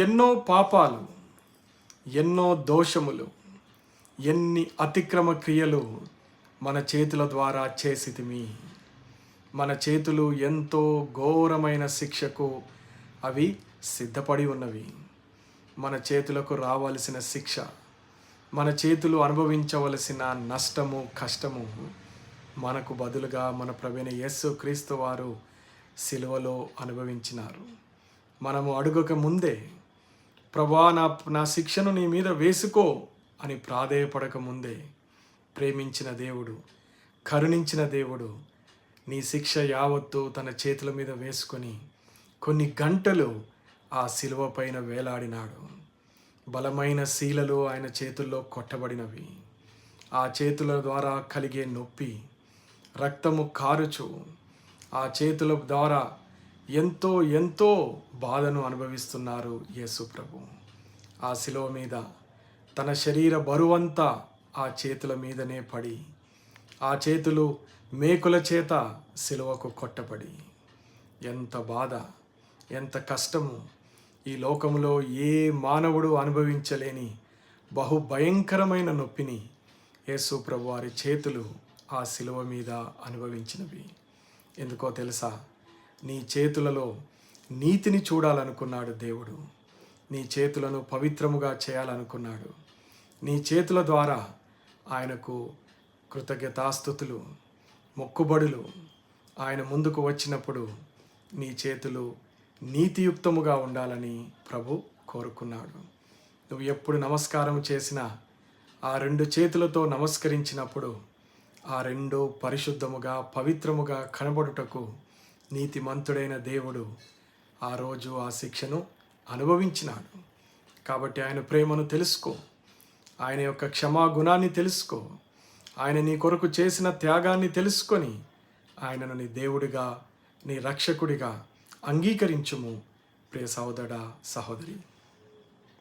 ఎన్నో పాపాలు, ఎన్నో దోషములు, ఎన్ని అతిక్రమ క్రియలు మన చేతుల ద్వారా చేసితిమి. మన చేతులు ఎంతో ఘోరమైన శిక్షకు అవి సిద్ధపడి ఉన్నవి. మన చేతులకు రావాల్సిన శిక్ష, మన చేతులు అనుభవించవలసిన నష్టము, కష్టము మనకు బదులుగా మన ప్రభువైన యేసు క్రీస్తు వారు సిలువలో అనుభవించినారు. మనము అడుగక ముందే, ప్రభువా నా శిక్షను నీ మీద వేసుకో అని ప్రాధేయపడక ముందే ప్రేమించిన దేవుడు, కరుణించిన దేవుడు నీ శిక్ష యావత్తు తన చేతుల మీద వేసుకొని కొన్ని గంటలు ఆ సిలువ పైన వేలాడినాడు. బలమైన శీలలు ఆయన చేతుల్లో కొట్టబడినవి. ఆ చేతుల ద్వారా కలిగే నొప్పి, రక్తము కారుచు ఆ చేతుల ద్వారా ఎంతో ఎంతో బాధను అనుభవిస్తున్నారు యేసు ప్రభు. ఆ సిలువ మీద తన శరీర బరువంతా ఆ చేతుల మీదనే పడి, ఆ చేతులు మేకుల చేత సిలువకు కొట్టబడి, ఎంత బాధ, ఎంత కష్టము, ఈ లోకంలో ఏ మానవుడు అనుభవించలేని బహు భయంకరమైన నొప్పిని యేసు ప్రభు వారి చేతులు ఆ సిలువ మీద అనుభవించినవి. ఎందుకో తెలుసా? నీ చేతులలో నీతిని చూడాలనుకున్నాడు దేవుడు. నీ చేతులను పవిత్రముగా చేయాలనుకున్నాడు. నీ చేతుల ద్వారా ఆయనకు కృతజ్ఞతాస్తుతులు, మొక్కుబడులు ఆయన ముందుకు వచ్చినప్పుడు నీ చేతులు నీతియుక్తముగా ఉండాలని ప్రభు కోరుకున్నాడు. నువ్వు ఎప్పుడు నమస్కారం చేసినా ఆ రెండు చేతులతో నమస్కరించినప్పుడు ఆ రెండు పరిశుద్ధముగా, పవిత్రముగా కనబడుటకు నీతిమంతుడైన దేవుడు ఆ రోజు ఆ శిక్షను అనుభవించినాడు. కాబట్టి ఆయన ప్రేమను తెలుసుకో, ఆయన యొక్క క్షమాగుణాన్ని తెలుసుకో, ఆయన నీ కొరకు చేసిన త్యాగాన్ని తెలుసుకొని ఆయనను నీ దేవుడిగా, నీ రక్షకుడిగా అంగీకరించుము ప్రియ సహోదరా, సహోదరి.